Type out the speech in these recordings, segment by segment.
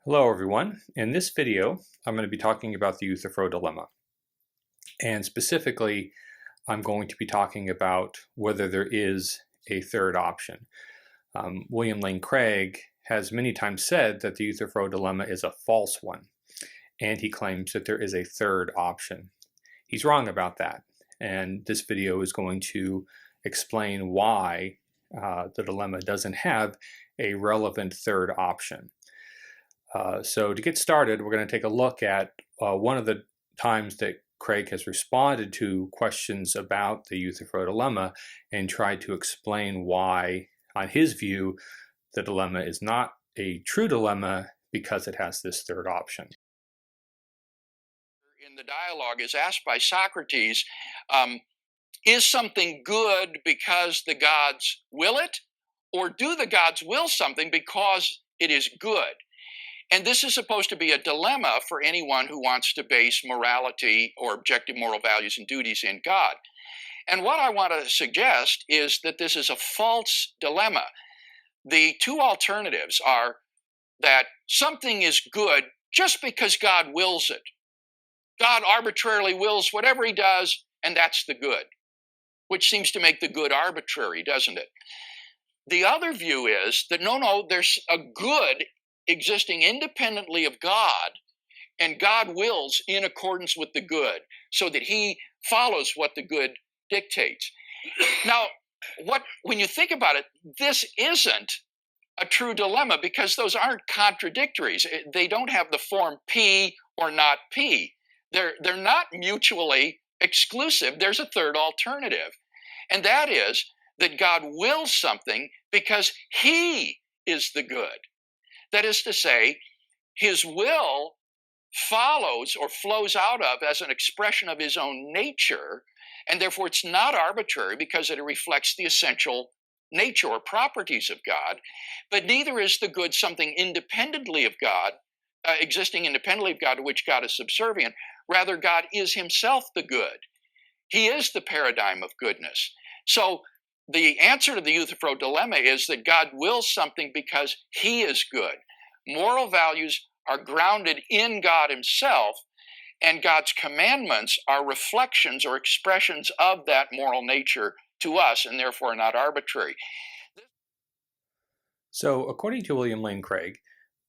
Hello everyone. In this video, I'm going to be talking about the Euthyphro Dilemma. And specifically, I'm going to be talking about whether there is a third option. William Lane Craig has many times said that the Euthyphro Dilemma is a false one, and he claims that there is a third option. He's wrong about that, and this video is going to explain why the dilemma doesn't have a relevant third option. So to get started, we're going to take a look at one of the times that Craig has responded to questions about the Euthyphro Dilemma and tried to explain why, on his view, the dilemma is not a true dilemma because it has this third option. In the dialogue is asked by Socrates, is something good because the gods will it, or do the gods will something because it is good? And this is supposed to be a dilemma for anyone who wants to base morality or objective moral values and duties in God. And what I want to suggest is that this is a false dilemma. The two alternatives are that something is good just because God wills it. God arbitrarily wills whatever he does, and that's the good, which seems to make the good arbitrary, doesn't it? The other view is that no, there's a good existing independently of God, and God wills in accordance with the good, so that he follows what the good dictates. Now, when you think about it, this isn't a true dilemma because those aren't contradictories. They don't have the form P or not P. They're not mutually exclusive. There's a third alternative, and that is that God wills something because he is the good. That is to say, his will follows or flows out of as an expression of his own nature, and therefore it's not arbitrary because it reflects the essential nature or properties of God, but neither is the good something independently of God, existing independently of God, to which God is subservient. Rather, God is himself the good. He is the paradigm of goodness. So the answer to the Euthyphro Dilemma is that God wills something because he is good. Moral values are grounded in God himself, and God's commandments are reflections or expressions of that moral nature to us, and therefore not arbitrary. So according to William Lane Craig,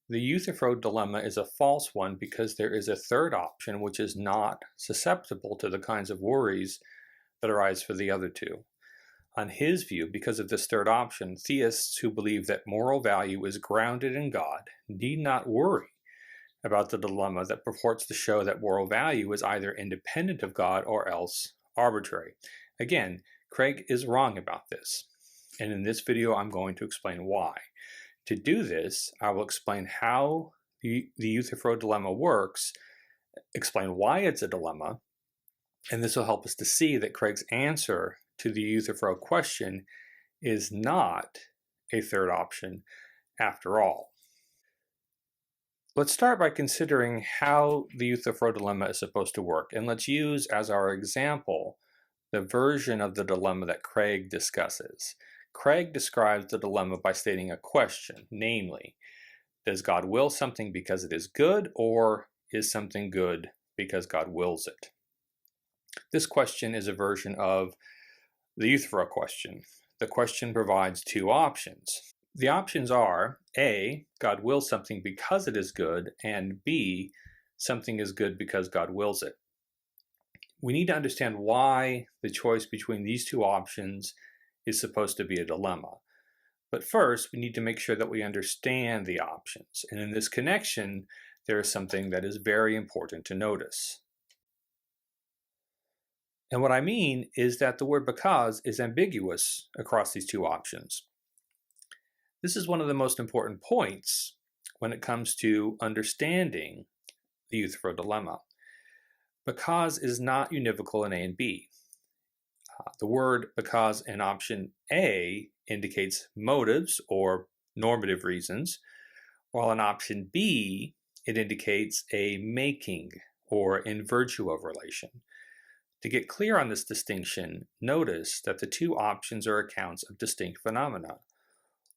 the Euthyphro Dilemma is a false one because there is a third option which is not susceptible to the kinds of worries that arise for the other two. On his view, because of this third option, theists who believe that moral value is grounded in God need not worry about the dilemma that purports to show that moral value is either independent of God or else arbitrary. Again, Craig is wrong about this, and in this video I'm going to explain why. To do this, I will explain how the Euthyphro Dilemma works, explain why it's a dilemma, and this will help us to see that Craig's answer to the Euthyphro question is not a third option after all. Let's start by considering how the Euthyphro Dilemma is supposed to work, and let's use as our example the version of the dilemma that Craig discusses. Craig describes the dilemma by stating a question, namely, does God will something because it is good, or is something good because God wills it? This question is a version of the Euthyphro question. The question provides two options. The options are A, God wills something because it is good, and B, something is good because God wills it. We need to understand why the choice between these two options is supposed to be a dilemma. But first, we need to make sure that we understand the options. And in this connection, there is something that is very important to notice. And what I mean is that the word because is ambiguous across these two options. This is one of the most important points when it comes to understanding the Euthyphro Dilemma. Because is not univocal in A and B. The word because in option A indicates motives or normative reasons, while in option B it indicates a making or in virtue of relation. To get clear on this distinction, notice that the two options are accounts of distinct phenomena.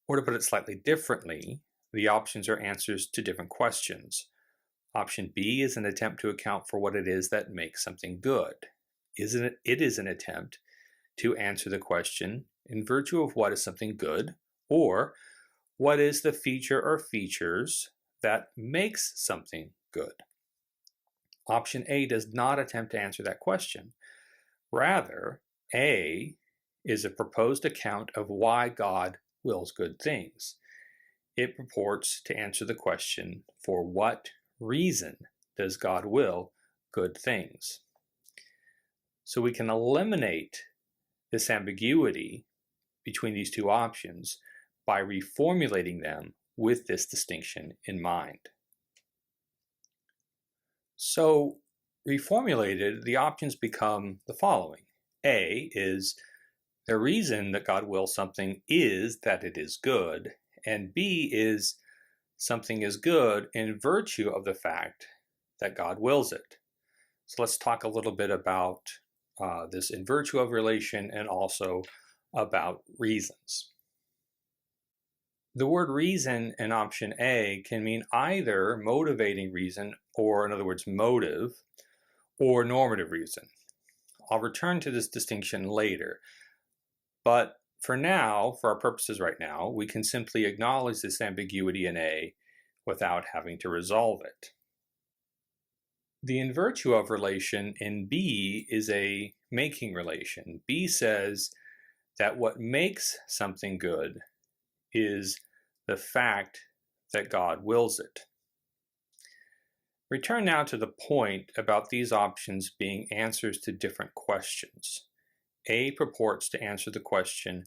Or to put it slightly differently, the options are answers to different questions. Option B is an attempt to account for what it is that makes something good. It is an attempt to answer the question, in virtue of what is something good, or what is the feature or features that makes something good. Option A does not attempt to answer that question. Rather, A is a proposed account of why God wills good things. It purports to answer the question, for what reason does God will good things? So we can eliminate this ambiguity between these two options by reformulating them with this distinction in mind. So, reformulated, the options become the following. A is the reason that God wills something is that it is good, and B is something is good in virtue of the fact that God wills it. So let's talk a little bit about this in virtue of relation and also about reasons. The word reason in option A can mean either motivating reason, or in other words, motive, or normative reason. I'll return to this distinction later, but for now, for our purposes right now, we can simply acknowledge this ambiguity in A without having to resolve it. The in virtue of relation in B is a making relation. B says that what makes something good is the fact that God wills it. Return now to the point about these options being answers to different questions. A purports to answer the question,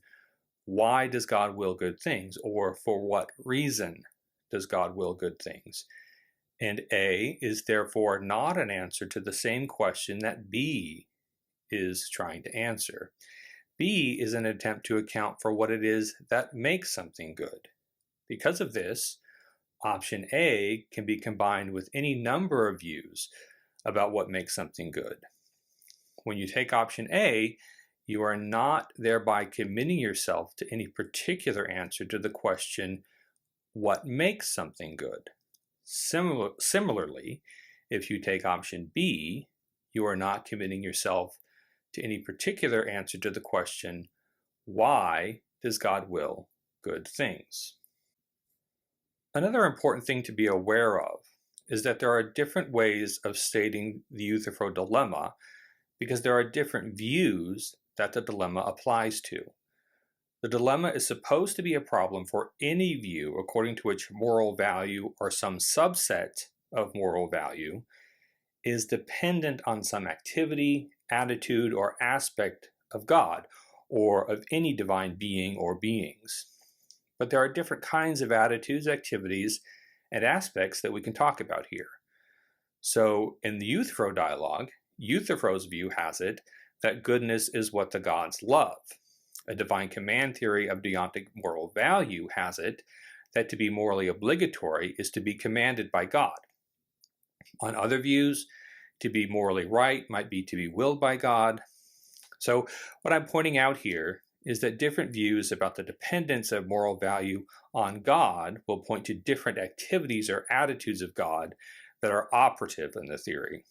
why does God will good things? Or for what reason does God will good things? And A is therefore not an answer to the same question that B is trying to answer. B is an attempt to account for what it is that makes something good. Because of this, option A can be combined with any number of views about what makes something good. When you take option A, you are not thereby committing yourself to any particular answer to the question, what makes something good? Similarly, if you take option B, you are not committing yourself to any particular answer to the question, why does God will good things? Another important thing to be aware of is that there are different ways of stating the Euthyphro dilemma because there are different views that the dilemma applies to. The dilemma is supposed to be a problem for any view according to which moral value or some subset of moral value is dependent on some activity, attitude, or aspect of God or of any divine being or beings. But there are different kinds of attitudes, activities, and aspects that we can talk about here. So in the Euthyphro dialogue, Euthyphro's view has it that goodness is what the gods love. A divine command theory of deontic moral value has it that to be morally obligatory is to be commanded by God. On other views, to be morally right might be to be willed by God. So what I'm pointing out here is that different views about the dependence of moral value on God will point to different activities or attitudes of God that are operative in the theory.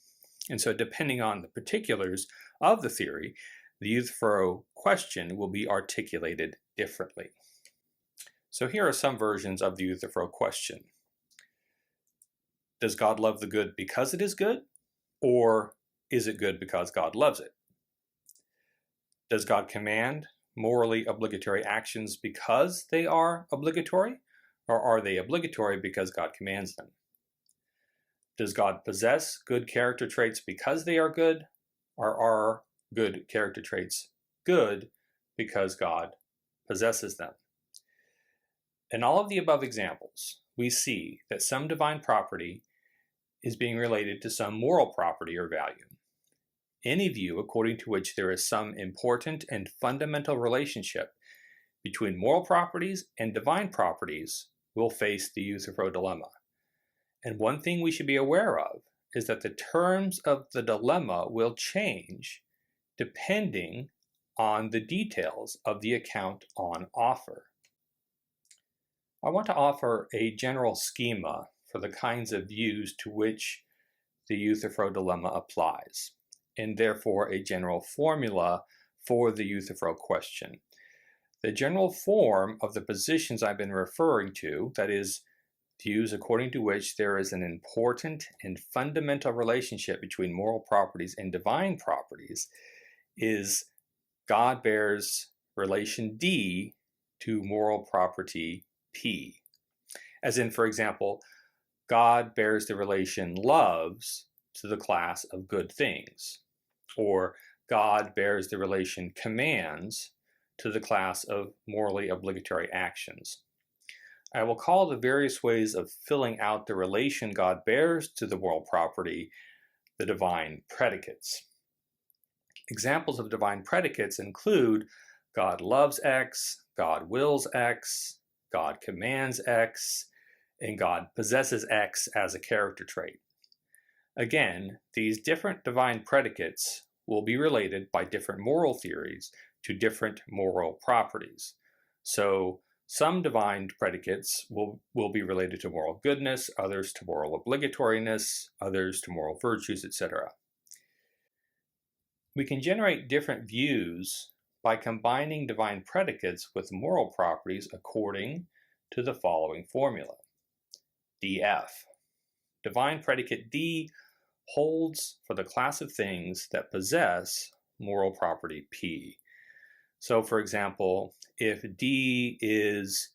And so depending on the particulars of the theory, the Euthyphro question will be articulated differently. So here are some versions of the Euthyphro question. Does God love the good because it is good? Or is it good because God loves it? Does God command morally obligatory actions because they are obligatory? Or are they obligatory because God commands them? Does God possess good character traits because they are good? Or are good character traits good because God possesses them? In all of the above examples, we see that some divine property is being related to some moral property or value. Any view according to which there is some important and fundamental relationship between moral properties and divine properties will face the Euthyphro dilemma. And one thing we should be aware of is that the terms of the dilemma will change depending on the details of the account on offer. I want to offer a general schema for the kinds of views to which the Euthyphro dilemma applies, and therefore a general formula for the Euthyphro question. The general form of the positions I've been referring to, that is, views according to which there is an important and fundamental relationship between moral properties and divine properties, is God bears relation D to moral property P. As in, for example, God bears the relation loves to the class of good things, or God bears the relation commands to the class of morally obligatory actions. I will call the various ways of filling out the relation God bears to the moral property the divine predicates. Examples of divine predicates include God loves X, God wills X, God commands X, and God possesses X as a character trait. Again, these different divine predicates will be related by different moral theories to different moral properties. So some divine predicates will be related to moral goodness, others to moral obligatoriness, others to moral virtues, etc. We can generate different views by combining divine predicates with moral properties according to the following formula. DF. Divine predicate D holds for the class of things that possess moral property P. So, for example, if D is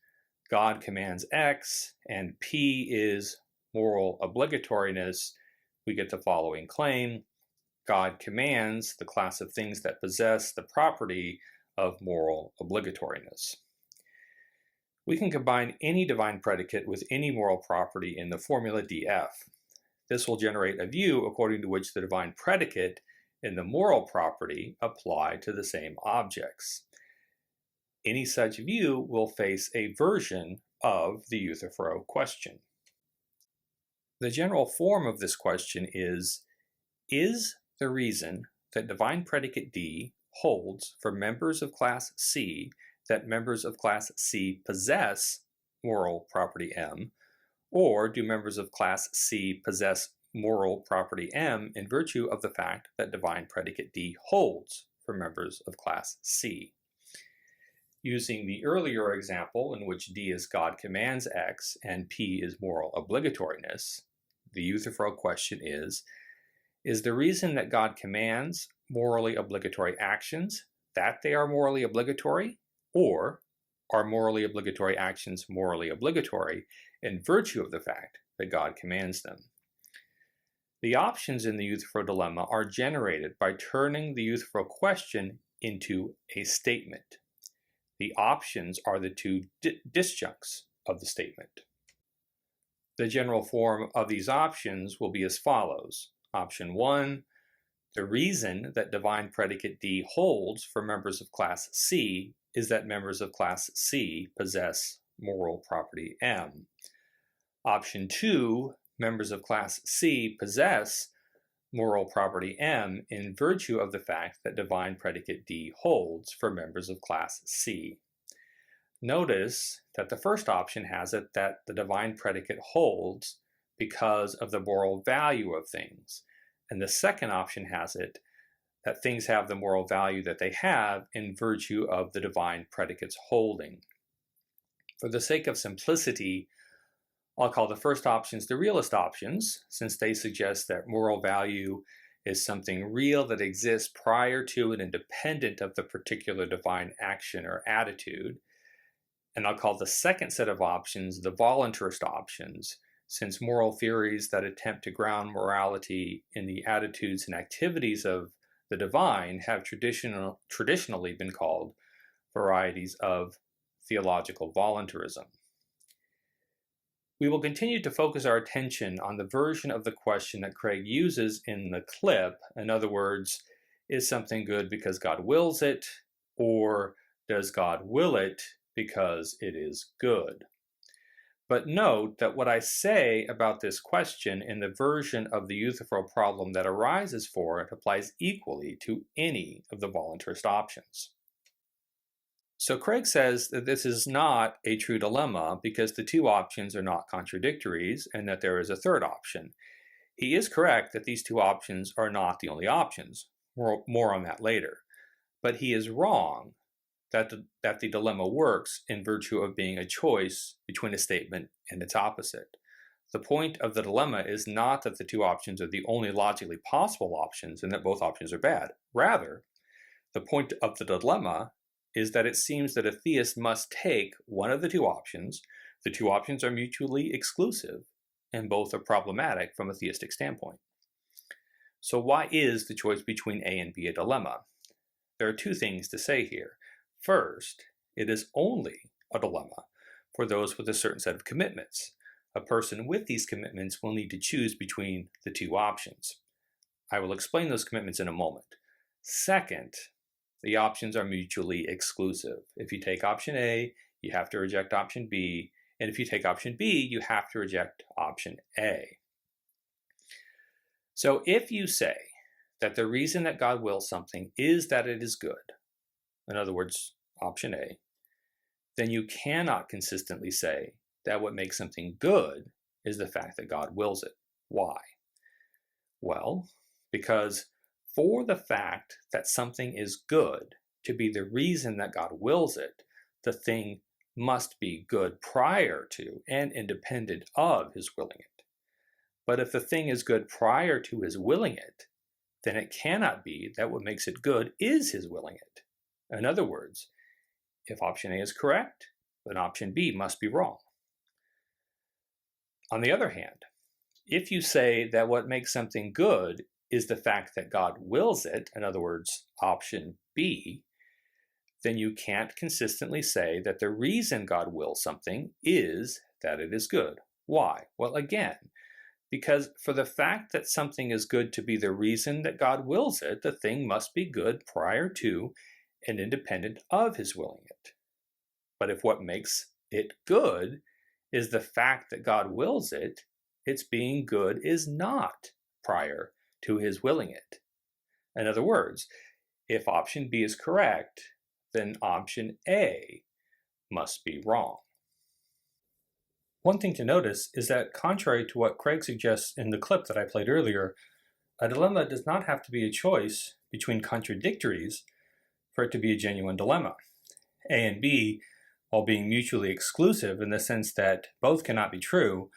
God commands X and P is moral obligatoriness, we get the following claim. God commands the class of things that possess the property of moral obligatoriness. We can combine any divine predicate with any moral property in the formula DF. This will generate a view according to which the divine predicate and the moral property apply to the same objects. Any such view will face a version of the Euthyphro question. The general form of this question is the reason that divine predicate D holds for members of class C that members of class C possess moral property M, or do members of class C possess moral property M in virtue of the fact that divine predicate D holds for members of class C? Using the earlier example in which D is God commands X and P is moral obligatoriness, the Euthyphro question is the reason that God commands morally obligatory actions that they are morally obligatory, or are morally obligatory actions morally obligatory in virtue of the fact that God commands them? The options in the Euthyphro dilemma are generated by turning the Euthyphro question into a statement. The options are the two disjuncts of the statement. The general form of these options will be as follows. Option 1, the reason that divine predicate D holds for members of class C is that members of class C possess moral property M. Option 2, members of class C possess moral property M in virtue of the fact that divine predicate D holds for members of class C. Notice that the first option has it that the divine predicate holds because of the moral value of things, and the second option has it that things have the moral value that they have in virtue of the divine predicate's holding. For the sake of simplicity, I'll call the first options the realist options, since they suggest that moral value is something real that exists prior to and independent of the particular divine action or attitude. And I'll call the second set of options the voluntarist options, since moral theories that attempt to ground morality in the attitudes and activities of the divine have traditionally been called varieties of theological voluntarism. We will continue to focus our attention on the version of the question that Craig uses in the clip. In other words, is something good because God wills it, or does God will it because it is good? But note that what I say about this question in the version of the Euthyphro problem that arises for it applies equally to any of the voluntarist options. So Craig says that this is not a true dilemma because the two options are not contradictories and that there is a third option. He is correct that these two options are not the only options. More on that later. But he is wrong that the dilemma works in virtue of being a choice between a statement and its opposite. The point of the dilemma is not that the two options are the only logically possible options and that both options are bad. Rather, the point of the dilemma is that it seems that a theist must take one of the two options. The two options are mutually exclusive, and both are problematic from a theistic standpoint. So why is the choice between A and B a dilemma? There are two things to say here. First, it is only a dilemma for those with a certain set of commitments. A person with these commitments will need to choose between the two options. I will explain those commitments in a moment. Second, the options are mutually exclusive. If you take option A, you have to reject option B, and if you take option B, you have to reject option A. So if you say that the reason that God wills something is that it is good, in other words, option A, then you cannot consistently say that what makes something good is the fact that God wills it. Why? Well, because for the fact that something is good to be the reason that God wills it, the thing must be good prior to and independent of his willing it. But if the thing is good prior to his willing it, then it cannot be that what makes it good is his willing it. In other words, if option A is correct, then option B must be wrong. On the other hand, if you say that what makes something good is the fact that God wills it, in other words, option B, then you can't consistently say that the reason God wills something is that it is good. Why? Well, again, because for the fact that something is good to be the reason that God wills it, the thing must be good prior to and independent of his willing it. But if what makes it good is the fact that God wills it, its being good is not prior to his willing it. In other words, if option B is correct, then option A must be wrong. One thing to notice is that contrary to what Craig suggests in the clip that I played earlier, a dilemma does not have to be a choice between contradictories for it to be a genuine dilemma. A and B, while being mutually exclusive in the sense that both cannot be true,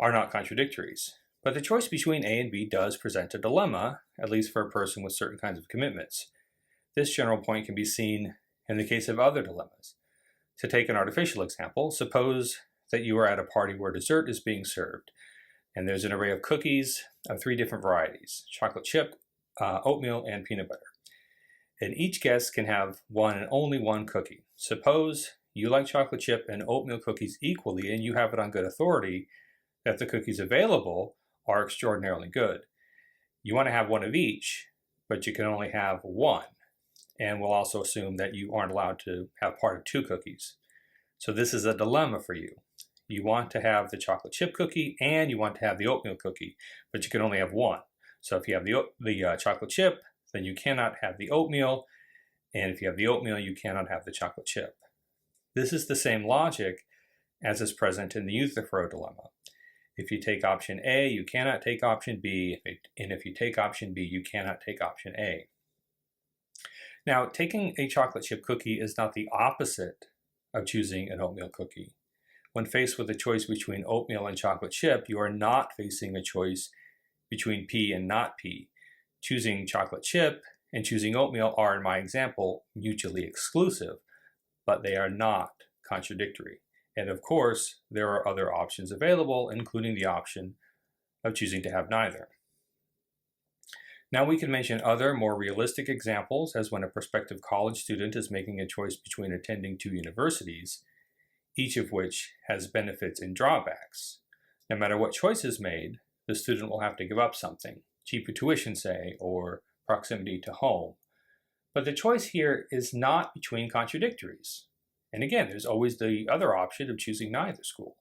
are not contradictories. But the choice between A and B does present a dilemma, at least for a person with certain kinds of commitments. This general point can be seen in the case of other dilemmas. To take an artificial example, suppose that you are at a party where dessert is being served, and there's an array of cookies of 3 different varieties: chocolate chip, oatmeal, and peanut butter. And each guest can have one and only one cookie. Suppose you like chocolate chip and oatmeal cookies equally, and you have it on good authority that the cookies available are extraordinarily good. You want to have one of each, but you can only have one. And we'll also assume that you aren't allowed to have part of 2 cookies. So this is a dilemma for you. You want to have the chocolate chip cookie and you want to have the oatmeal cookie, but you can only have one. So if you have the chocolate chip, then you cannot have the oatmeal. And if you have the oatmeal, you cannot have the chocolate chip. This is the same logic as is present in the Euthyphro Dilemma. If you take option A, you cannot take option B, and if you take option B, you cannot take option A. Now, taking a chocolate chip cookie is not the opposite of choosing an oatmeal cookie. When faced with a choice between oatmeal and chocolate chip, you are not facing a choice between P and not P. Choosing chocolate chip and choosing oatmeal are, in my example, mutually exclusive, but they are not contradictory. And of course, there are other options available, including the option of choosing to have neither. Now we can mention other more realistic examples, as when a prospective college student is making a choice between attending 2 universities, each of which has benefits and drawbacks. No matter what choice is made, the student will have to give up something, cheaper tuition, say, or proximity to home. But the choice here is not between contradictories. And again, there's always the other option of choosing neither school.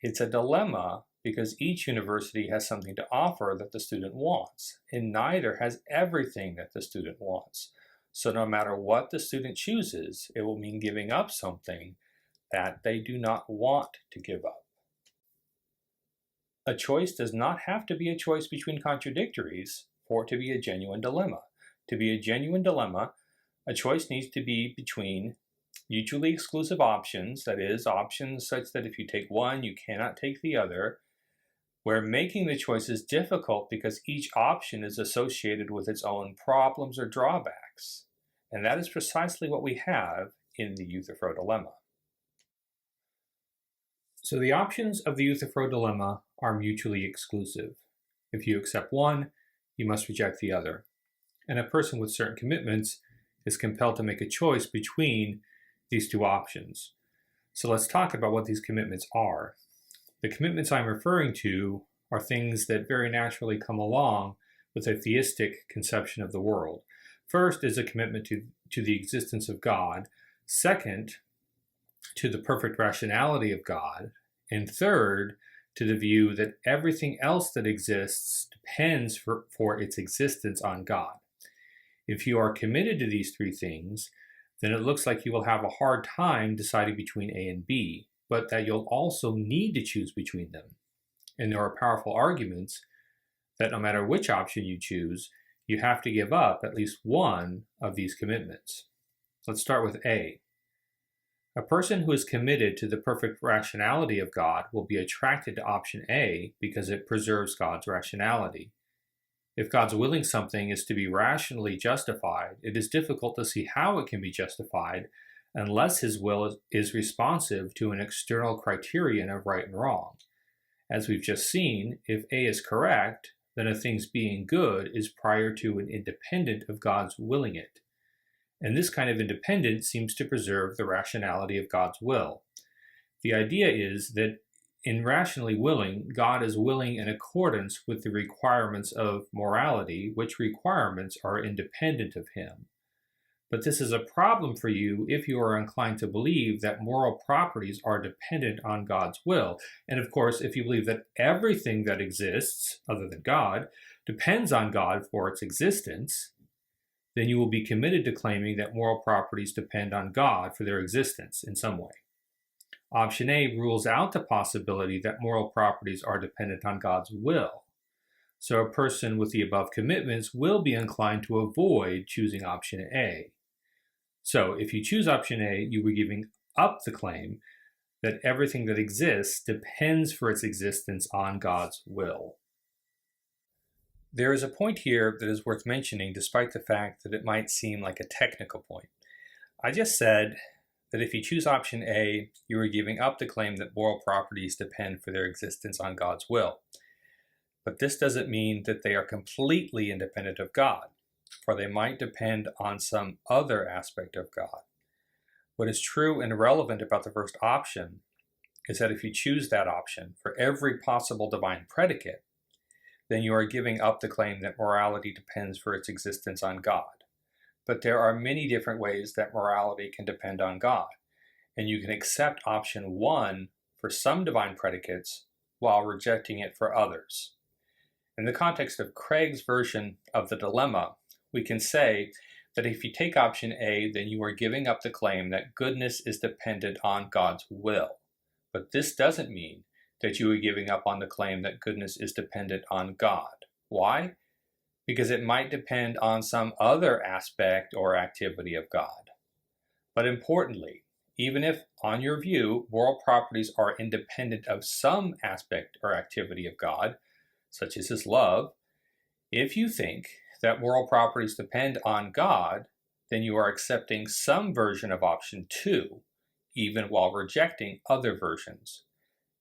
It's a dilemma because each university has something to offer that the student wants, and neither has everything that the student wants. So no matter what the student chooses, it will mean giving up something that they do not want to give up. A choice does not have to be a choice between contradictories for it to be a genuine dilemma. To be a genuine dilemma, a choice needs to be between mutually exclusive options, that is, options such that if you take one, you cannot take the other, where making the choice is difficult because each option is associated with its own problems or drawbacks. And that is precisely what we have in the Euthyphro Dilemma. So the options of the Euthyphro Dilemma are mutually exclusive. If you accept one, you must reject the other. And a person with certain commitments is compelled to make a choice between these two options. So let's talk about what these commitments are. The commitments I'm referring to are things that very naturally come along with a theistic conception of the world. First is a commitment to the existence of God. Second, to the perfect rationality of God. And third, to the view that everything else that exists depends for its existence on God. If you are committed to these three things, then it looks like you will have a hard time deciding between A and B, but that you'll also need to choose between them. And there are powerful arguments that no matter which option you choose, you have to give up at least one of these commitments. Let's start with A. A person who is committed to the perfect rationality of God will be attracted to option A because it preserves God's rationality. If God's willing something is to be rationally justified, it is difficult to see how it can be justified unless his will is responsive to an external criterion of right and wrong. As we've just seen, if A is correct, then a thing's being good is prior to and independent of God's willing it. And this kind of independence seems to preserve the rationality of God's will. The idea is that in rationally willing, God is willing in accordance with the requirements of morality, which requirements are independent of him. But this is a problem for you if you are inclined to believe that moral properties are dependent on God's will. And of course, if you believe that everything that exists, other than God, depends on God for its existence, then you will be committed to claiming that moral properties depend on God for their existence in some way. Option A rules out the possibility that moral properties are dependent on God's will. So a person with the above commitments will be inclined to avoid choosing option A. So if you choose option A, you will be giving up the claim that everything that exists depends for its existence on God's will. There is a point here that is worth mentioning despite the fact that it might seem like a technical point. I just said that if you choose option A, you are giving up the claim that moral properties depend for their existence on God's will. But this doesn't mean that they are completely independent of God, for they might depend on some other aspect of God. What is true and relevant about the first option is that if you choose that option for every possible divine predicate, then you are giving up the claim that morality depends for its existence on God. But there are many different ways that morality can depend on God, and you can accept option 1 for some divine predicates while rejecting it for others. In the context of Craig's version of the dilemma, we can say that if you take option A, then you are giving up the claim that goodness is dependent on God's will. But this doesn't mean that you are giving up on the claim that goodness is dependent on God. Why? Because it might depend on some other aspect or activity of God. But importantly, even if, on your view, moral properties are independent of some aspect or activity of God, such as his love, if you think that moral properties depend on God, then you are accepting some version of option 2, even while rejecting other versions.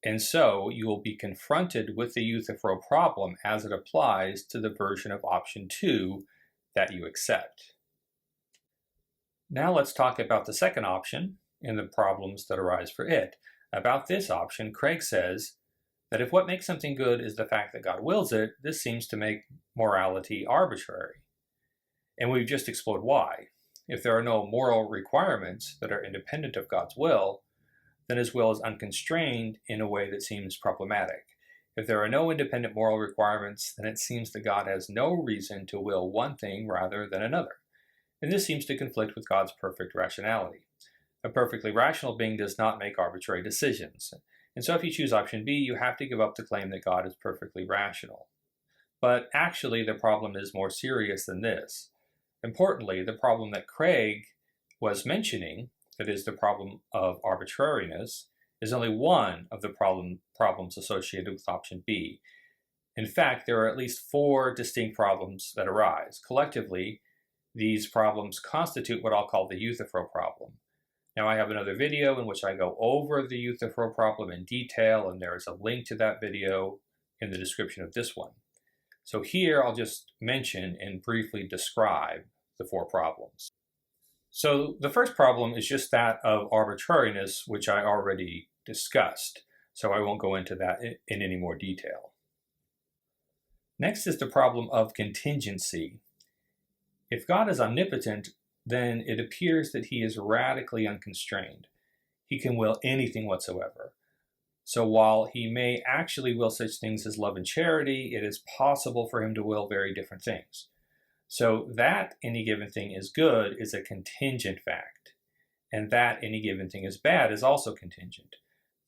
And so you will be confronted with the Euthyphro problem as it applies to the version of option 2 that you accept. Now let's talk about the second option and the problems that arise for it. About this option, Craig says that if what makes something good is the fact that God wills it, this seems to make morality arbitrary. And we've just explored why. If there are no moral requirements that are independent of God's will, then his will is unconstrained in a way that seems problematic. If there are no independent moral requirements, then it seems that God has no reason to will one thing rather than another. and this seems to conflict with God's perfect rationality. A perfectly rational being does not make arbitrary decisions, and so if you choose option B, you have to give up the claim that God is perfectly rational. But actually, the problem is more serious than this. Importantly, the problem that Craig was mentioning, that is the problem of arbitrariness, is only one of the problems associated with option B. In fact, there are at least 4 distinct problems that arise. Collectively, these problems constitute what I'll call the Euthyphro problem. Now, I have another video in which I go over the Euthyphro problem in detail, and there is a link to that video in the description of this one. So here I'll just mention and briefly describe the 4 problems. So the first problem is just that of arbitrariness, which I already discussed, so I won't go into that in any more detail. Next is the problem of contingency. If God is omnipotent, then it appears that he is radically unconstrained. He can will anything whatsoever. So while he may actually will such things as love and charity, it is possible for him to will very different things. So that any given thing is good is a contingent fact, and that any given thing is bad is also contingent.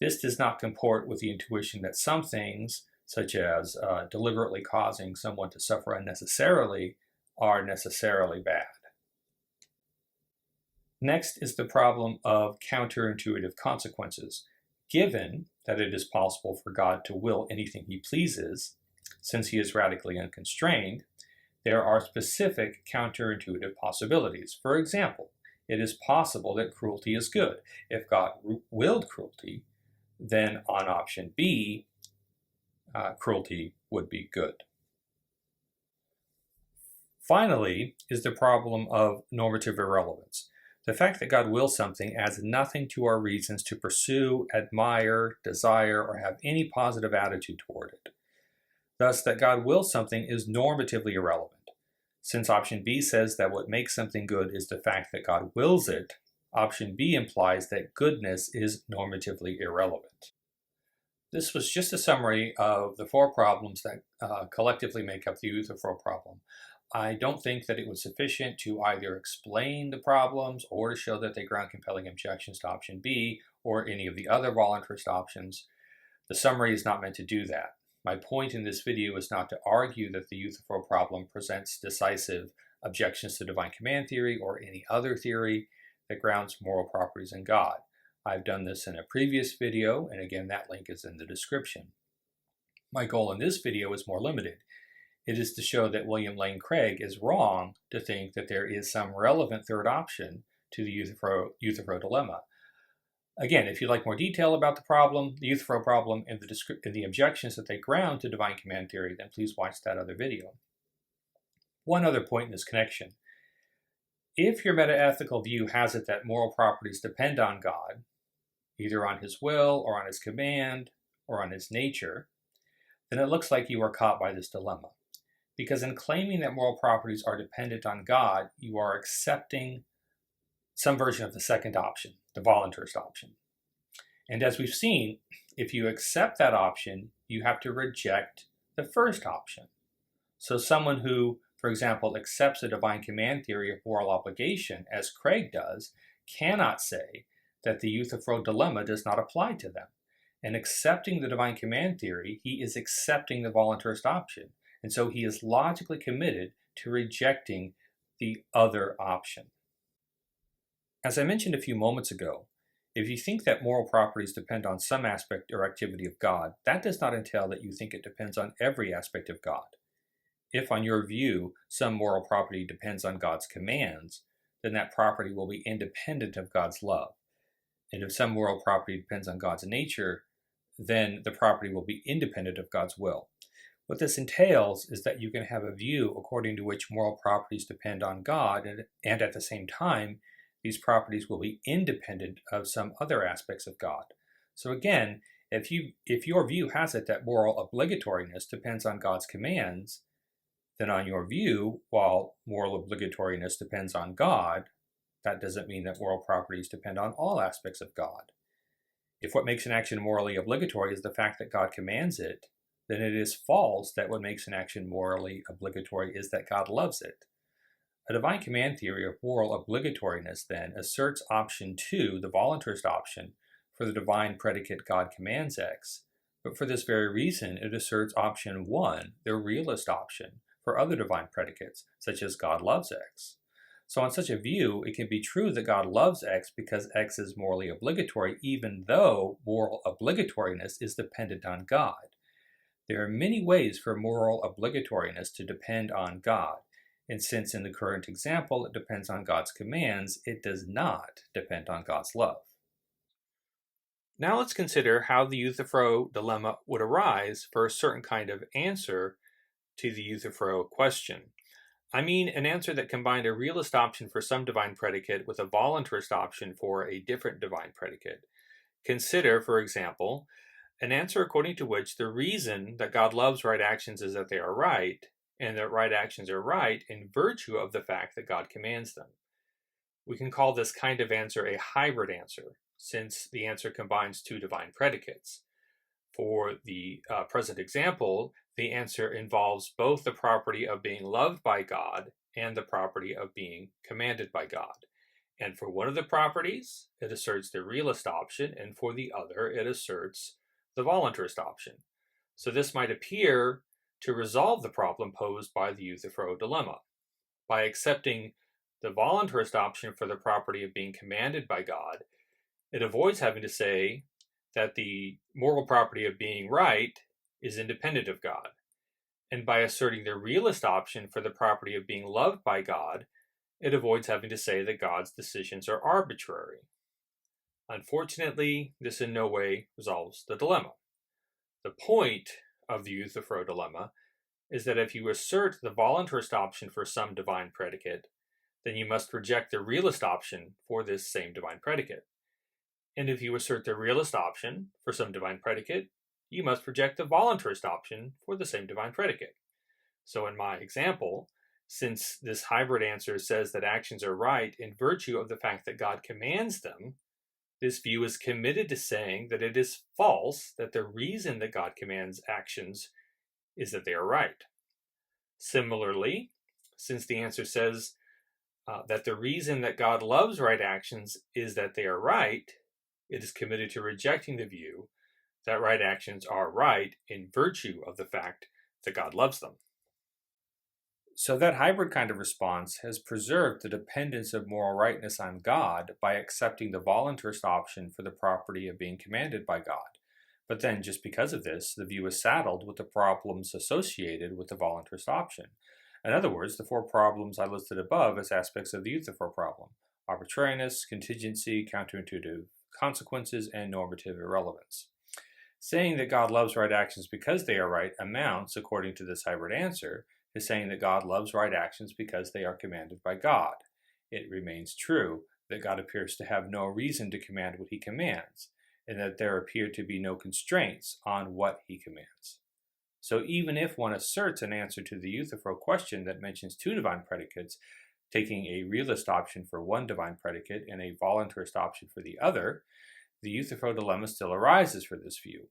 This does not comport with the intuition that some things, such as deliberately causing someone to suffer unnecessarily, are necessarily bad. Next is the problem of counterintuitive consequences. Given that it is possible for God to will anything he pleases, since he is radically unconstrained, there are specific counterintuitive possibilities. For example, it is possible that cruelty is good. If God willed cruelty, then on option B, cruelty would be good. Finally is the problem of normative irrelevance. The fact that God wills something adds nothing to our reasons to pursue, admire, desire, or have any positive attitude toward it. Thus, that God wills something is normatively irrelevant. Since option B says that what makes something good is the fact that God wills it, option B implies that goodness is normatively irrelevant. This was just a summary of the 4 problems that collectively make up the Euthyphro problem. I don't think that it was sufficient to either explain the problems or to show that they ground compelling objections to option B or any of the other voluntarist options. The summary is not meant to do that. My point in this video is not to argue that the Euthyphro problem presents decisive objections to divine command theory or any other theory that grounds moral properties in God. I've done this in a previous video, and again, that link is in the description. My goal in this video is more limited. It is to show that William Lane Craig is wrong to think that there is some relevant third option to the Euthyphro Dilemma. Again, if you'd like more detail about the problem, the Euthyphro problem, and the objections that they ground to divine command theory, then please watch that other video. One other point in this connection. If your metaethical view has it that moral properties depend on God, either on his will or on his command or on his nature, then it looks like you are caught by this dilemma. Because in claiming that moral properties are dependent on God, you are accepting some version of the second option, the voluntarist option. And as we've seen, if you accept that option, you have to reject the first option. So someone who, for example, accepts a divine command theory of moral obligation, as Craig does, cannot say that the Euthyphro Dilemma does not apply to them. And accepting the divine command theory, he is accepting the voluntarist option. And so he is logically committed to rejecting the other option. As I mentioned a few moments ago, if you think that moral properties depend on some aspect or activity of God, that does not entail that you think it depends on every aspect of God. If, on your view, some moral property depends on God's commands, then that property will be independent of God's love. And if some moral property depends on God's nature, then the property will be independent of God's will. What this entails is that you can have a view according to which moral properties depend on God, and at the same time, these properties will be independent of some other aspects of God. So again, if your view has it that moral obligatoriness depends on God's commands, then on your view, while moral obligatoriness depends on God, that doesn't mean that moral properties depend on all aspects of God. If what makes an action morally obligatory is the fact that God commands it, then it is false that what makes an action morally obligatory is that God loves it. A divine command theory of moral obligatoriness then asserts option 2, the voluntarist option, for the divine predicate God commands X, but for this very reason it asserts option 1, the realist option, for other divine predicates, such as God loves X. So on such a view, it can be true that God loves X because X is morally obligatory, even though moral obligatoriness is dependent on God. There are many ways for moral obligatoriness to depend on God, and since in the current example it depends on God's commands, it does not depend on God's love. Now let's consider how the Euthyphro dilemma would arise for a certain kind of answer to the Euthyphro question. I mean an answer that combined a realist option for some divine predicate with a voluntarist option for a different divine predicate. Consider, for example, an answer according to which the reason that God loves right actions is that they are right, and that right actions are right in virtue of the fact that God commands them. We can call this kind of answer a hybrid answer, since the answer combines two divine predicates. For the present example, the answer involves both the property of being loved by God and the property of being commanded by God. And for one of the properties, it asserts the realist option, and for the other, it asserts the voluntarist option. So this might appear to resolve the problem posed by the Euthyphro dilemma. By accepting the voluntarist option for the property of being commanded by God, it avoids having to say that the moral property of being right is independent of God. And by asserting the realist option for the property of being loved by God, it avoids having to say that God's decisions are arbitrary. Unfortunately, this in no way resolves the dilemma. The point of the Euthyphro dilemma is that if you assert the voluntarist option for some divine predicate, then you must reject the realist option for this same divine predicate. And if you assert the realist option for some divine predicate, you must reject the voluntarist option for the same divine predicate. So in my example, since this hybrid answer says that actions are right in virtue of the fact that God commands them, this view is committed to saying that it is false that the reason that God commands actions is that they are right. Similarly, since the answer says that the reason that God loves right actions is that they are right, it is committed to rejecting the view that right actions are right in virtue of the fact that God loves them. So that hybrid kind of response has preserved the dependence of moral rightness on God by accepting the voluntarist option for the property of being commanded by God. But then, just because of this, the view is saddled with the problems associated with the voluntarist option. In other words, the four problems I listed above as aspects of the Euthyphro problem: arbitrariness, contingency, counterintuitive consequences, and normative irrelevance. Saying that God loves right actions because they are right amounts, according to this hybrid answer, to saying that God loves right actions because they are commanded by God. It remains true that God appears to have no reason to command what he commands, and that there appear to be no constraints on what he commands. So even if one asserts an answer to the Euthyphro question that mentions two divine predicates, taking a realist option for one divine predicate and a voluntarist option for the other, the Euthyphro dilemma still arises for this view.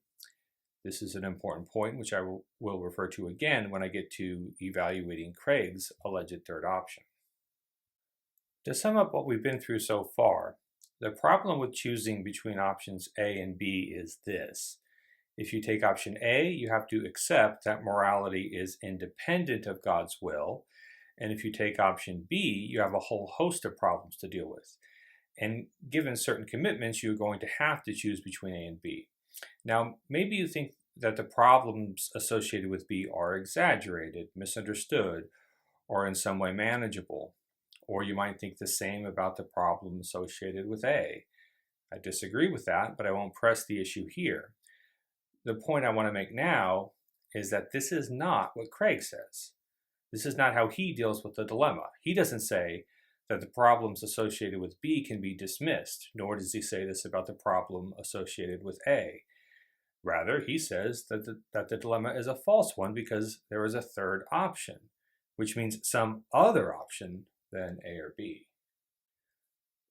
This is an important point which I will refer to again when I get to evaluating Craig's alleged third option. To sum up what we've been through so far, the problem with choosing between options A and B is this. If you take option A, you have to accept that morality is independent of God's will. And if you take option B, you have a whole host of problems to deal with. And given certain commitments, you're going to have to choose between A and B. Now, maybe you think that the problems associated with B are exaggerated, misunderstood, or in some way manageable. Or you might think the same about the problem associated with A. I disagree with that, but I won't press the issue here. The point I want to make now is that this is not what Craig says. This is not how he deals with the dilemma. He doesn't say that the problems associated with B can be dismissed, nor does he say this about the problem associated with A. Rather, he says that the dilemma is a false one because there is a third option, which means some other option than A or B.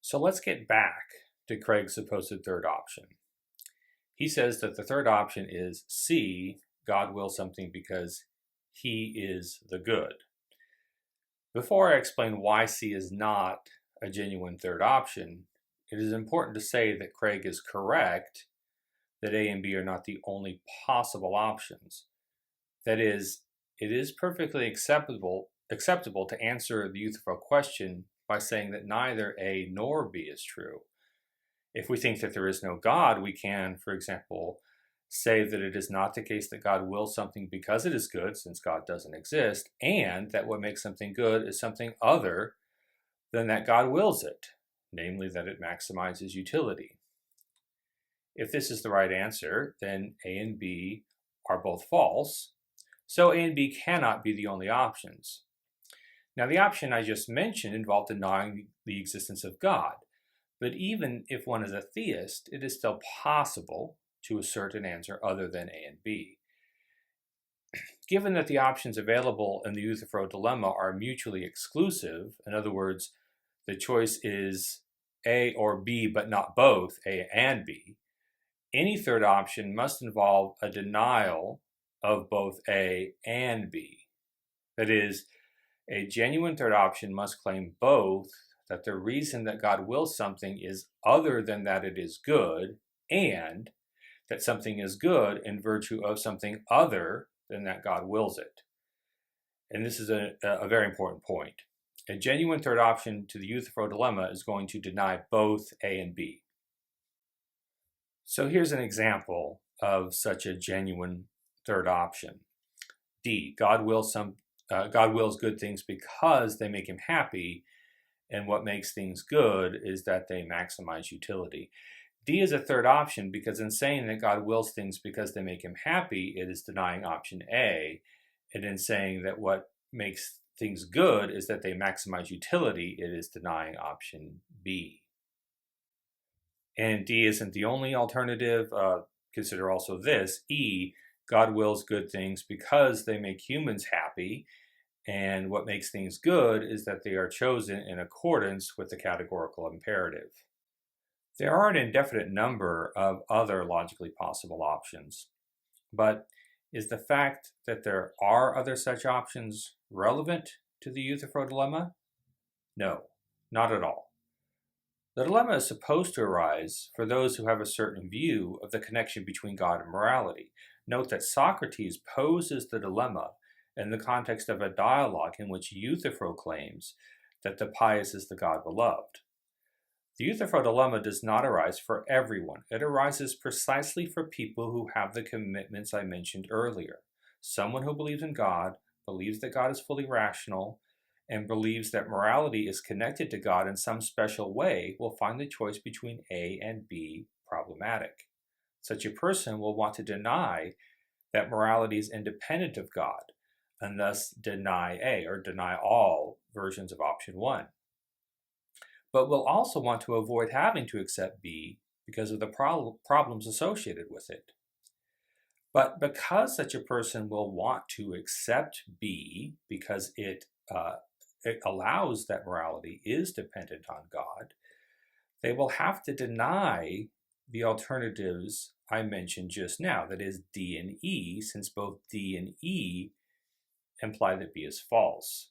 So let's get back to Craig's supposed third option. He says that the third option is C, God wills something because he is the good. Before I explain why C is not a genuine third option, it is important to say that Craig is correct that A and B are not the only possible options. That is, it is perfectly acceptable to answer the Euthyphro question by saying that neither A nor B is true. If we think that there is no God, we can, for example, say that it is not the case that God wills something because it is good, since God doesn't exist, and that what makes something good is something other than that God wills it, namely that it maximizes utility. If this is the right answer, then A and B are both false, so A and B cannot be the only options. Now, the option I just mentioned involved denying the existence of God, but even if one is a theist, it is still possible to assert an answer other than A and B. Given that the options available in the Euthyphro Dilemma are mutually exclusive, in other words, the choice is A or B but not both A and B, any third option must involve a denial of both A and B. That is, a genuine third option must claim both that the reason that God wills something is other than that it is good, and that something is good in virtue of something other than that God wills it. And this is a very important point. A genuine third option to the Euthyphro Dilemma is going to deny both A and B. So here's an example of such a genuine third option. D, God wills good things because they make him happy, and what makes things good is that they maximize utility. D is a third option because in saying that God wills things because they make him happy, it is denying option A, and in saying that what makes things good is that they maximize utility, it is denying option B. And D isn't the only alternative. Consider also this. E, God wills good things because they make humans happy, and what makes things good is that they are chosen in accordance with the categorical imperative. There are an indefinite number of other logically possible options, but is the fact that there are other such options relevant to the Euthyphro Dilemma? No, not at all. The dilemma is supposed to arise for those who have a certain view of the connection between God and morality. Note that Socrates poses the dilemma in the context of a dialogue in which Euthyphro claims that the pious is the God beloved. The Euthyphro Dilemma does not arise for everyone. It arises precisely for people who have the commitments I mentioned earlier. Someone who believes in God, believes that God is fully rational, and believes that morality is connected to God in some special way will find the choice between A and B problematic. Such a person will want to deny that morality is independent of God, and thus deny A, or deny all versions of option 1. But will also want to avoid having to accept B because of the problems associated with it. But because such a person will want to accept B because it allows that morality is dependent on God, they will have to deny the alternatives I mentioned just now, that is D and E, since both D and E imply that B is false.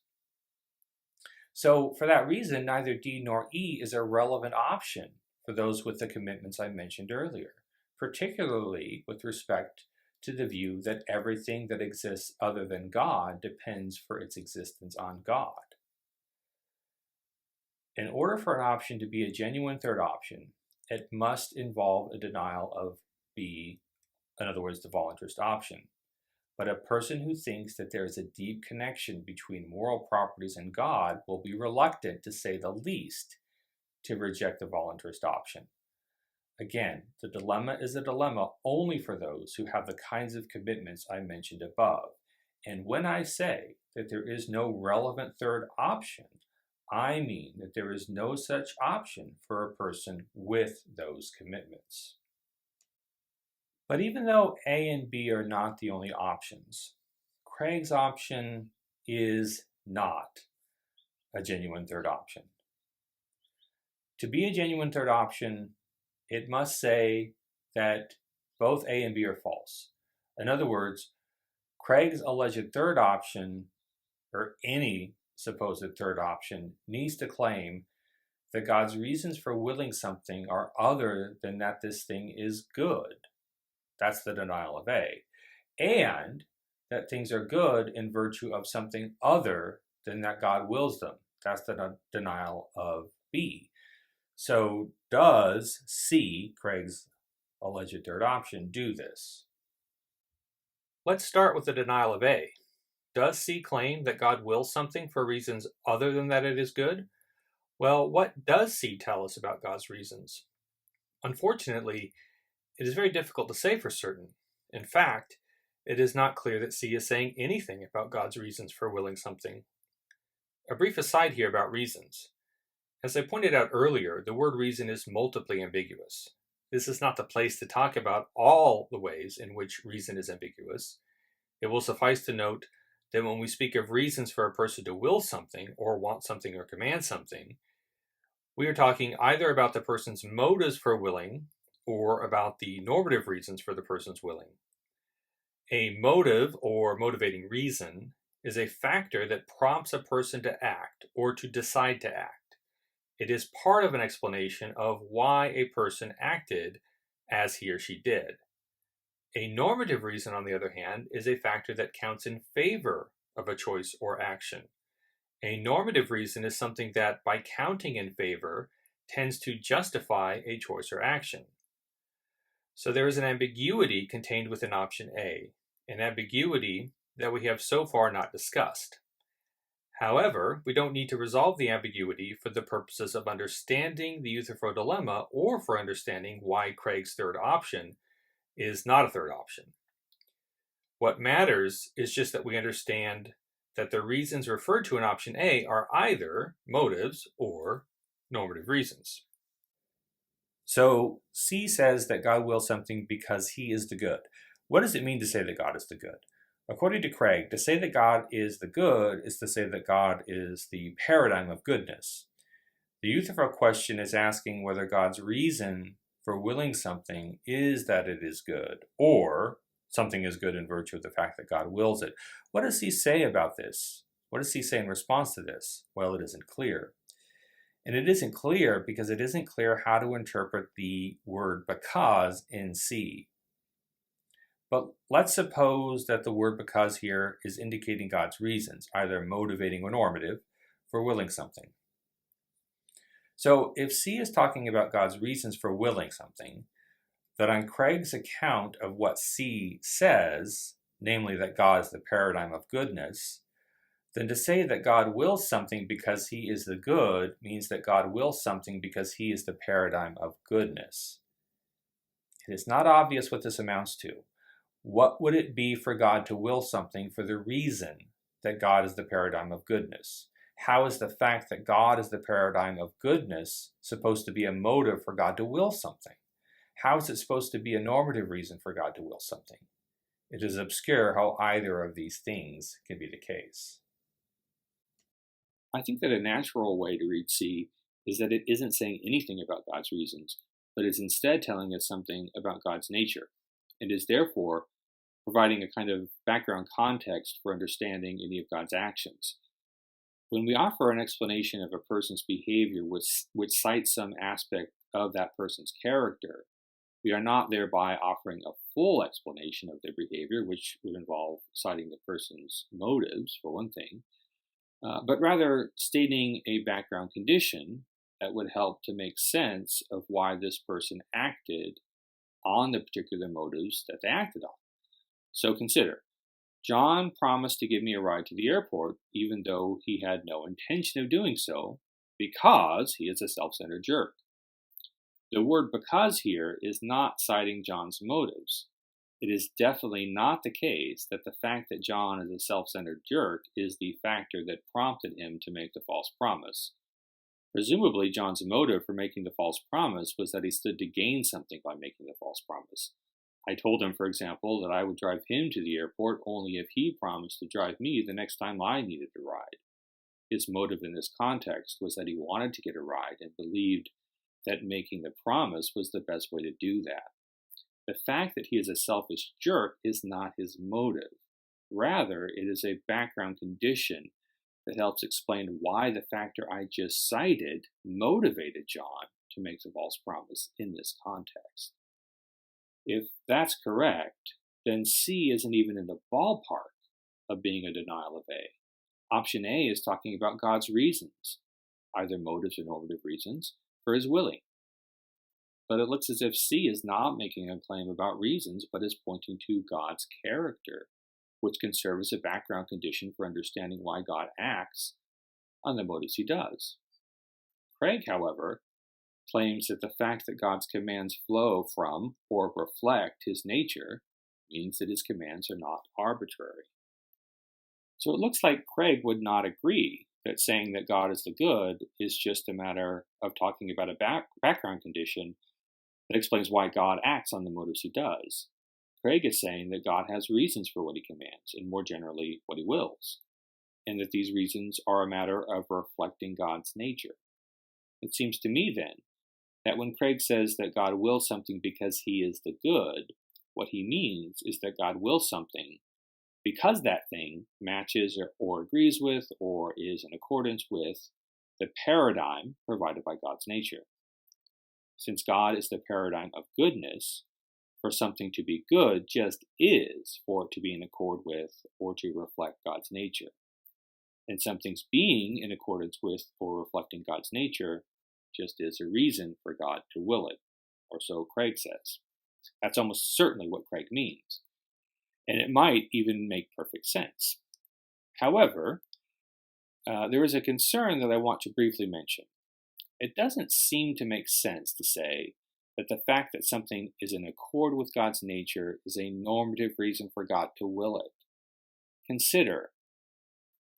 So for that reason, neither D nor E is a relevant option for those with the commitments I mentioned earlier, particularly with respect to the view that everything that exists other than God depends for its existence on God. In order for an option to be a genuine third option, it must involve a denial of B, in other words, the voluntarist option. But a person who thinks that there is a deep connection between moral properties and God will be reluctant, to say the least, to reject the voluntarist option. Again, the dilemma is a dilemma only for those who have the kinds of commitments I mentioned above. And when I say that there is no relevant third option, I mean that there is no such option for a person with those commitments. But even though A and B are not the only options, Craig's option is not a genuine third option. To be a genuine third option, it must say that both A and B are false. In other words, Craig's alleged third option, or any supposed third option needs to claim that God's reasons for willing something are other than that this thing is good. That's the denial of A. And that things are good in virtue of something other than that God wills them. That's the denial of B. So does C, Craig's alleged third option, do this? Let's start with the denial of A. Does C claim that God wills something for reasons other than that it is good? Well, what does C tell us about God's reasons? Unfortunately, it is very difficult to say for certain. In fact, it is not clear that C is saying anything about God's reasons for willing something. A brief aside here about reasons. As I pointed out earlier, the word reason is multiply ambiguous. This is not the place to talk about all the ways in which reason is ambiguous. It will suffice to note that when we speak of reasons for a person to will something, or want something, or command something, we are talking either about the person's motives for willing, or about the normative reasons for the person's willing. A motive, or motivating reason, is a factor that prompts a person to act, or to decide to act. It is part of an explanation of why a person acted as he or she did. A normative reason, on the other hand, is a factor that counts in favor of a choice or action. A normative reason is something that, by counting in favor, tends to justify a choice or action. So there is an ambiguity contained within option A, an ambiguity that we have so far not discussed. However, we don't need to resolve the ambiguity for the purposes of understanding the Euthyphro Dilemma or for understanding why Craig's third option is not a third option. What matters is just that we understand that the reasons referred to in option A are either motives or normative reasons. So C says that God wills something because he is the good. What does it mean to say that God is the good? According to Craig, to say that God is the good is to say that God is the paradigm of goodness. The Euthyphro question is asking whether God's reason for willing something is that it is good, or something is good in virtue of the fact that God wills it. What does he say about this? What does he say in response to this? Well, it isn't clear. And it isn't clear because it isn't clear how to interpret the word because in C. But let's suppose that the word because here is indicating God's reasons, either motivating or normative, for willing something. So if C is talking about God's reasons for willing something, then on Craig's account of what C says, namely that God is the paradigm of goodness, then to say that God wills something because he is the good means that God wills something because he is the paradigm of goodness. It is not obvious what this amounts to. What would it be for God to will something for the reason that God is the paradigm of goodness? How is the fact that God is the paradigm of goodness supposed to be a motive for God to will something? How is it supposed to be a normative reason for God to will something? It is obscure how either of these things can be the case. I think that a natural way to read C is that it isn't saying anything about God's reasons, but is instead telling us something about God's nature, and is therefore providing a kind of background context for understanding any of God's actions. When we offer an explanation of a person's behavior which cites some aspect of that person's character, we are not thereby offering a full explanation of their behavior, which would involve citing the person's motives, for one thing, but rather stating a background condition that would help to make sense of why this person acted on the particular motives that they acted on. So consider, John promised to give me a ride to the airport, even though he had no intention of doing so, because he is a self-centered jerk. The word because here is not citing John's motives. It is definitely not the case that the fact that John is a self-centered jerk is the factor that prompted him to make the false promise. Presumably, John's motive for making the false promise was that he stood to gain something by making the false promise. I told him, for example, that I would drive him to the airport only if he promised to drive me the next time I needed a ride. His motive in this context was that he wanted to get a ride and believed that making the promise was the best way to do that. The fact that he is a selfish jerk is not his motive. Rather, it is a background condition that helps explain why the factor I just cited motivated John to make the false promise in this context. If that's correct, then C isn't even in the ballpark of being a denial of A. Option A is talking about God's reasons, either motives or normative reasons, for his willing. But it looks as if C is not making a claim about reasons, but is pointing to God's character, which can serve as a background condition for understanding why God acts on the motives he does. Craig, however, claims that the fact that God's commands flow from or reflect his nature means that his commands are not arbitrary. So it looks like Craig would not agree that saying that God is the good is just a matter of talking about a background condition that explains why God acts on the motives he does. Craig is saying that God has reasons for what he commands, and more generally, what he wills, and that these reasons are a matter of reflecting God's nature. It seems to me, then, that when Craig says that God wills something because he is the good, what he means is that God wills something because that thing matches or agrees with or is in accordance with the paradigm provided by God's nature. Since God is the paradigm of goodness, for something to be good just is for it to be in accord with or to reflect God's nature. And something's being in accordance with or reflecting God's nature just is a reason for God to will it, or so Craig says. That's almost certainly what Craig means, and it might even make perfect sense. However, there is a concern that I want to briefly mention. It doesn't seem to make sense to say that the fact that something is in accord with God's nature is a normative reason for God to will it. Consider,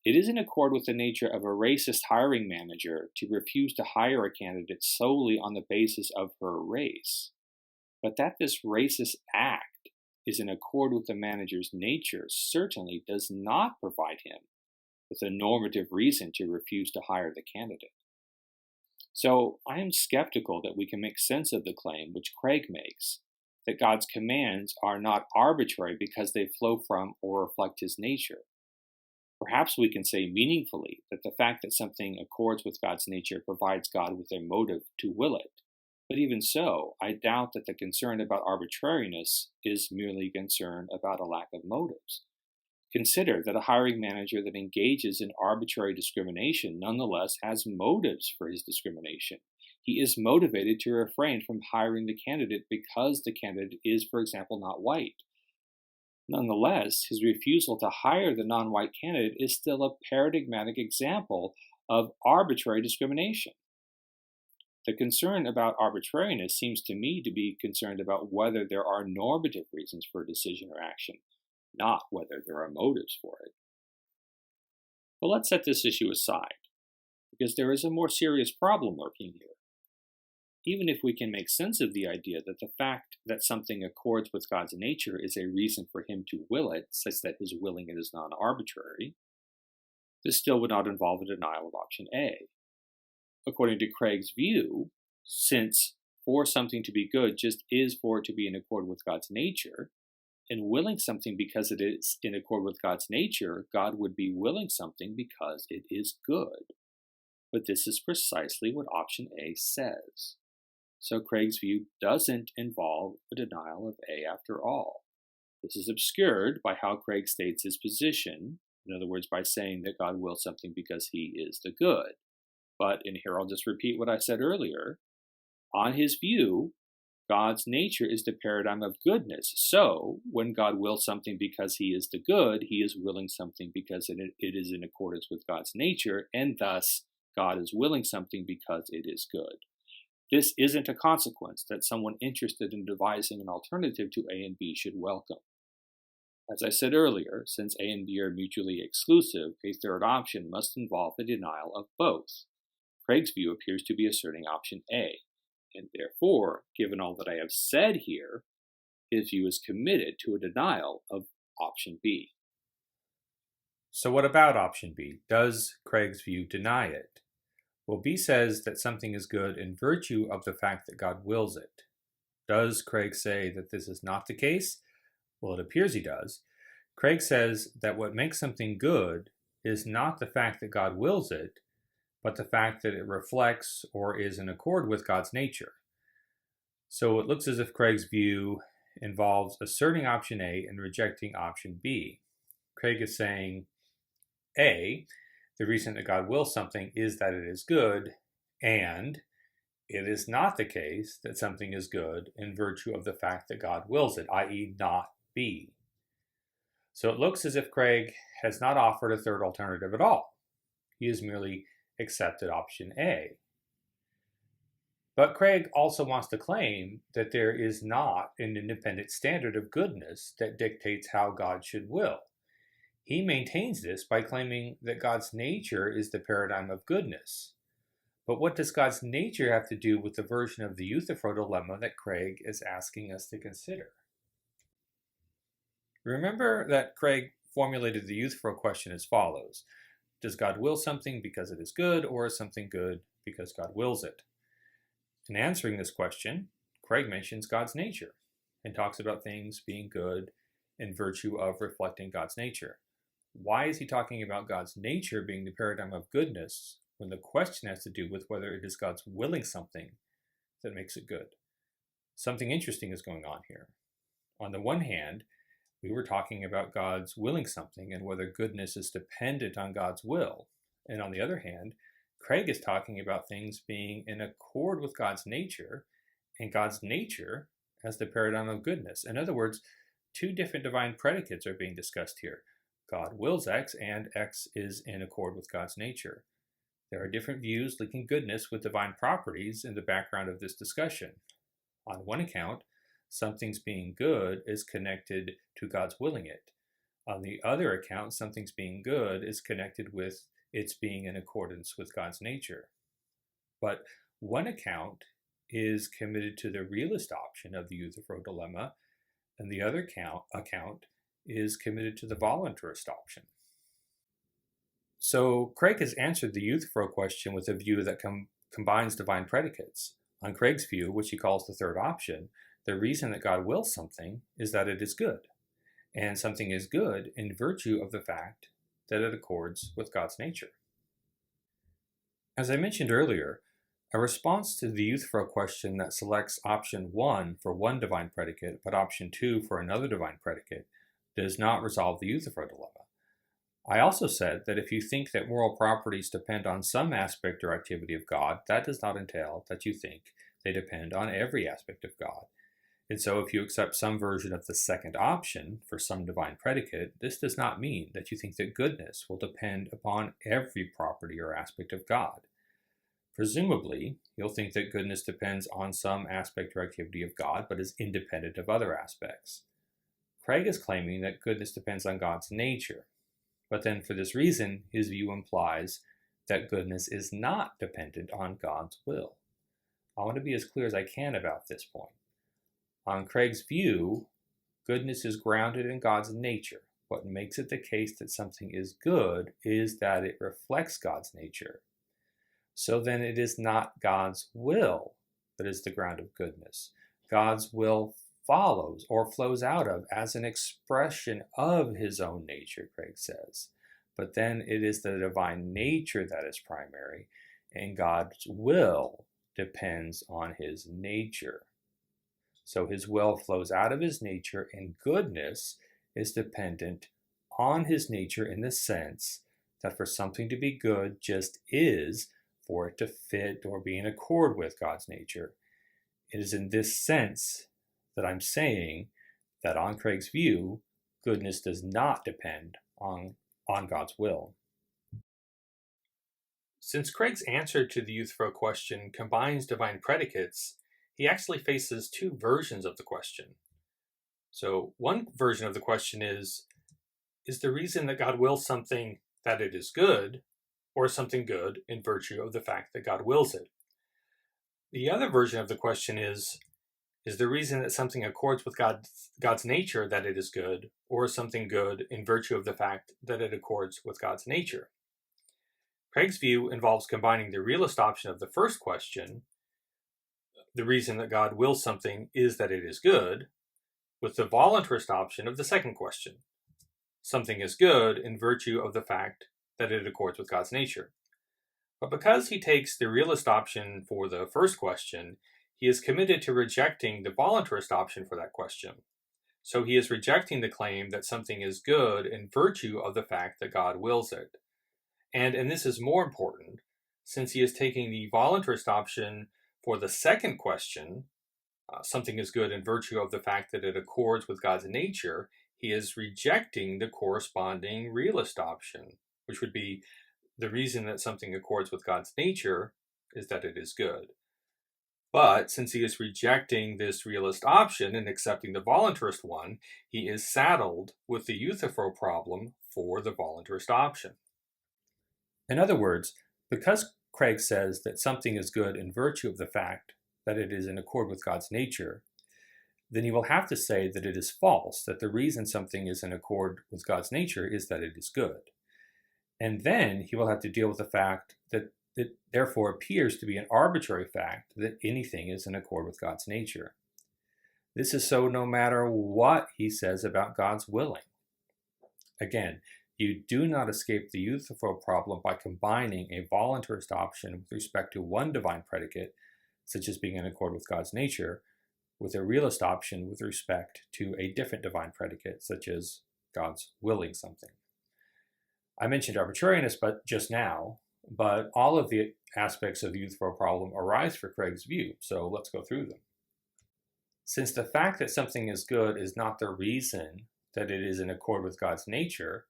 it is in accord with the nature of a racist hiring manager to refuse to hire a candidate solely on the basis of her race. But that this racist act is in accord with the manager's nature certainly does not provide him with a normative reason to refuse to hire the candidate. So I am skeptical that we can make sense of the claim which Craig makes, that God's commands are not arbitrary because they flow from or reflect his nature. Perhaps we can say meaningfully that the fact that something accords with God's nature provides God with a motive to will it. But even so, I doubt that the concern about arbitrariness is merely concern about a lack of motives. Consider that a hiring manager that engages in arbitrary discrimination nonetheless has motives for his discrimination. He is motivated to refrain from hiring the candidate because the candidate is, for example, not white. Nonetheless, his refusal to hire the non-white candidate is still a paradigmatic example of arbitrary discrimination. The concern about arbitrariness seems to me to be concerned about whether there are normative reasons for a decision or action, not whether there are motives for it. But let's set this issue aside, because there is a more serious problem lurking here. Even if we can make sense of the idea that the fact that something accords with God's nature is a reason for him to will it, such that his willing it is non-arbitrary, this still would not involve a denial of option A. According to Craig's view, since for something to be good just is for it to be in accord with God's nature, and willing something because it is in accord with God's nature, God would be willing something because it is good. But this is precisely what option A says. So Craig's view doesn't involve a denial of A after all. This is obscured by how Craig states his position, in other words, by saying that God wills something because he is the good. But, and here I'll just repeat what I said earlier, on his view, God's nature is the paradigm of goodness. So, when God wills something because he is the good, he is willing something because it is in accordance with God's nature, and thus God is willing something because it is good. This isn't a consequence that someone interested in devising an alternative to A and B should welcome. As I said earlier, since A and B are mutually exclusive, a third option must involve a denial of both. Craig's view appears to be asserting option A, and therefore, given all that I have said here, his view is committed to a denial of option B. So what about option B? Does Craig's view deny it? Well, B says that something is good in virtue of the fact that God wills it. Does Craig say that this is not the case? Well, it appears he does. Craig says that what makes something good is not the fact that God wills it, but the fact that it reflects or is in accord with God's nature. So it looks as if Craig's view involves asserting option A and rejecting option B. Craig is saying, A, the reason that God wills something is that it is good, and it is not the case that something is good in virtue of the fact that God wills it, i.e. not B. So it looks as if Craig has not offered a third alternative at all. He has merely accepted option A. But Craig also wants to claim that there is not an independent standard of goodness that dictates how God should will. He maintains this by claiming that God's nature is the paradigm of goodness. But what does God's nature have to do with the version of the Euthyphro Dilemma that Craig is asking us to consider? Remember that Craig formulated the Euthyphro question as follows. Does God will something because it is good, or is something good because God wills it? In answering this question, Craig mentions God's nature and talks about things being good in virtue of reflecting God's nature. Why is he talking about God's nature being the paradigm of goodness when the question has to do with whether it is God's willing something that makes it good? Something interesting is going on here. On the one hand, we were talking about God's willing something and whether goodness is dependent on God's will. And on the other hand, Craig is talking about things being in accord with God's nature and God's nature as the paradigm of goodness. In other words, two different divine predicates are being discussed here. God wills X, and X is in accord with God's nature. There are different views linking goodness with divine properties in the background of this discussion. On one account, something's being good is connected to God's willing it. On the other account, something's being good is connected with its being in accordance with God's nature. But one account is committed to the realist option of the Euthyphro Dilemma, and the other account is committed to the voluntarist option. So Craig has answered the Euthyphro question with a view that combines divine predicates. On Craig's view, which he calls the third option, the reason that God wills something is that it is good, and something is good in virtue of the fact that it accords with God's nature. As I mentioned earlier, a response to the Euthyphro question that selects option 1 for one divine predicate, but option 2 for another divine predicate, does not resolve the Euthyphro dilemma. I also said that if you think that moral properties depend on some aspect or activity of God, that does not entail that you think they depend on every aspect of God. And so if you accept some version of the second option for some divine predicate, this does not mean that you think that goodness will depend upon every property or aspect of God. Presumably, you'll think that goodness depends on some aspect or activity of God, but is independent of other aspects. Craig is claiming that goodness depends on God's nature, but then for this reason, his view implies that goodness is not dependent on God's will. I want to be as clear as I can about this point. On Craig's view, goodness is grounded in God's nature. What makes it the case that something is good is that it reflects God's nature. So then it is not God's will that is the ground of goodness. God's will follows or flows out of as an expression of his own nature, Craig says. But then it is the divine nature that is primary, and God's will depends on his nature. So his will flows out of his nature, and goodness is dependent on his nature in the sense that for something to be good just is for it to fit or be in accord with God's nature. It is in this sense that I'm saying that on Craig's view, goodness does not depend on God's will. Since Craig's answer to the Euthyphro question combines divine predicates, he actually faces two versions of the question. So one version of the question is the reason that God wills something that it is good, or something good in virtue of the fact that God wills it? The other version of the question is the reason that something accords with God's nature that it is good, or something good in virtue of the fact that it accords with God's nature? Craig's view involves combining the realist option of the first question, the reason that God wills something is that it is good, with the voluntarist option of the second question, something is good in virtue of the fact that it accords with God's nature. But because he takes the realist option for the first question, he is committed to rejecting the voluntarist option for that question. So he is rejecting the claim that something is good in virtue of the fact that God wills it. And this is more important, since he is taking the voluntarist option for the second question, something is good in virtue of the fact that it accords with God's nature, he is rejecting the corresponding realist option, which would be the reason that something accords with God's nature is that it is good. But since he is rejecting this realist option and accepting the voluntarist one, he is saddled with the Euthyphro problem for the voluntarist option. In other words, because Craig says that something is good in virtue of the fact that it is in accord with God's nature, then he will have to say that it is false, that the reason something is in accord with God's nature is that it is good. And then he will have to deal with the fact that it therefore appears to be an arbitrary fact that anything is in accord with God's nature. This is so no matter what he says about God's willing. Again, you do not escape the Euthyphro problem by combining a voluntarist option with respect to one divine predicate, such as being in accord with God's nature, with a realist option with respect to a different divine predicate, such as God's willing something. I mentioned arbitrariness just now, but all of the aspects of the Euthyphro problem arise for Craig's view, so let's go through them. Since the fact that something is good is not the reason that it is in accord with God's nature,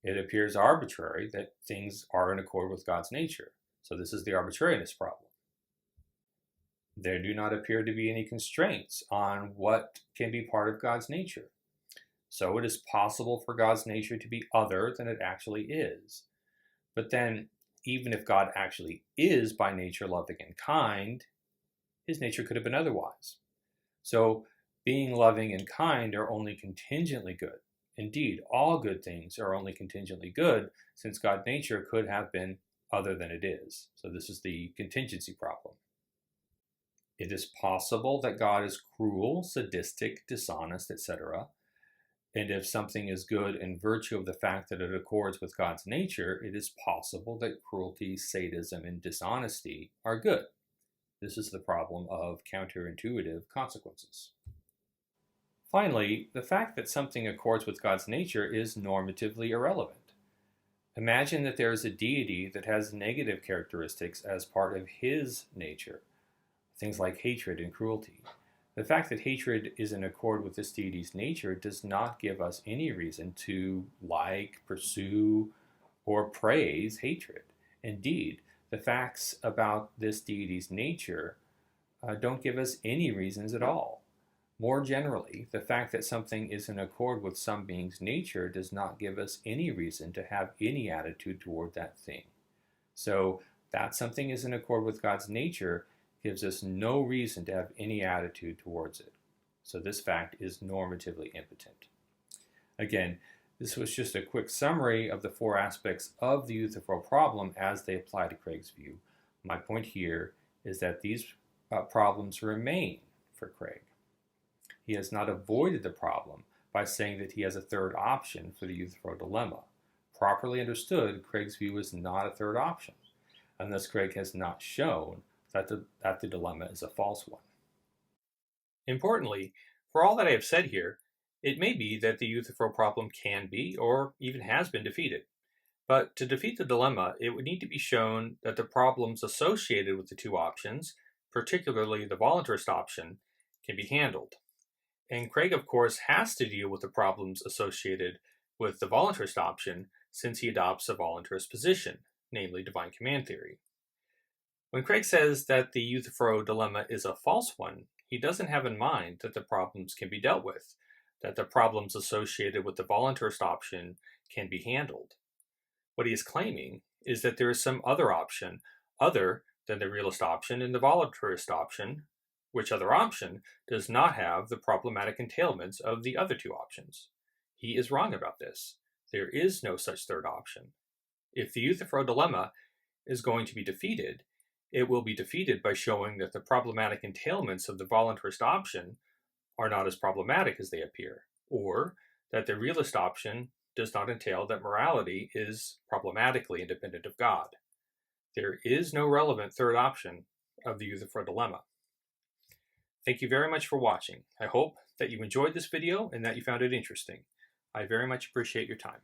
it appears arbitrary that things are in accord with God's nature. So this is the arbitrariness problem. There do not appear to be any constraints on what can be part of God's nature. So it is possible for God's nature to be other than it actually is. But then, even if God actually is by nature loving and kind, his nature could have been otherwise. So being loving and kind are only contingently good. Indeed, all good things are only contingently good, since God's nature could have been other than it is. So this is the contingency problem. It is possible that God is cruel, sadistic, dishonest, etc. And if something is good in virtue of the fact that it accords with God's nature, it is possible that cruelty, sadism, and dishonesty are good. This is the problem of counterintuitive consequences. Finally, the fact that something accords with God's nature is normatively irrelevant. Imagine that there is a deity that has negative characteristics as part of his nature, things like hatred and cruelty. The fact that hatred is in accord with this deity's nature does not give us any reason to like, pursue, or praise hatred. Indeed, the facts about this deity's nature don't give us any reasons at all. More generally, the fact that something is in accord with some being's nature does not give us any reason to have any attitude toward that thing. So, that something is in accord with God's nature gives us no reason to have any attitude towards it. So this fact is normatively impotent. Again, this was just a quick summary of the four aspects of the Euthyphro problem as they apply to Craig's view. My point here is that these problems remain for Craig. He has not avoided the problem by saying that he has a third option for the Euthyphro dilemma. Properly understood, Craig's view is not a third option, and thus Craig has not shown that the dilemma is a false one. Importantly, for all that I have said here, it may be that the Euthyphro problem can be, or even has been, defeated. But to defeat the dilemma, it would need to be shown that the problems associated with the two options, particularly the voluntarist option, can be handled. And Craig, of course, has to deal with the problems associated with the voluntarist option since he adopts a voluntarist position, namely divine command theory. When Craig says that the Euthyphro dilemma is a false one, he doesn't have in mind that the problems can be dealt with, that the problems associated with the voluntarist option can be handled. What he is claiming is that there is some other option other than the realist option and the voluntarist option, which other option does not have the problematic entailments of the other two options. He is wrong about this. There is no such third option. If the Euthyphro dilemma is going to be defeated, it will be defeated by showing that the problematic entailments of the voluntarist option are not as problematic as they appear, or that the realist option does not entail that morality is problematically independent of God. There is no relevant third option of the Euthyphro Dilemma. Thank you very much for watching. I hope that you enjoyed this video and that you found it interesting. I very much appreciate your time.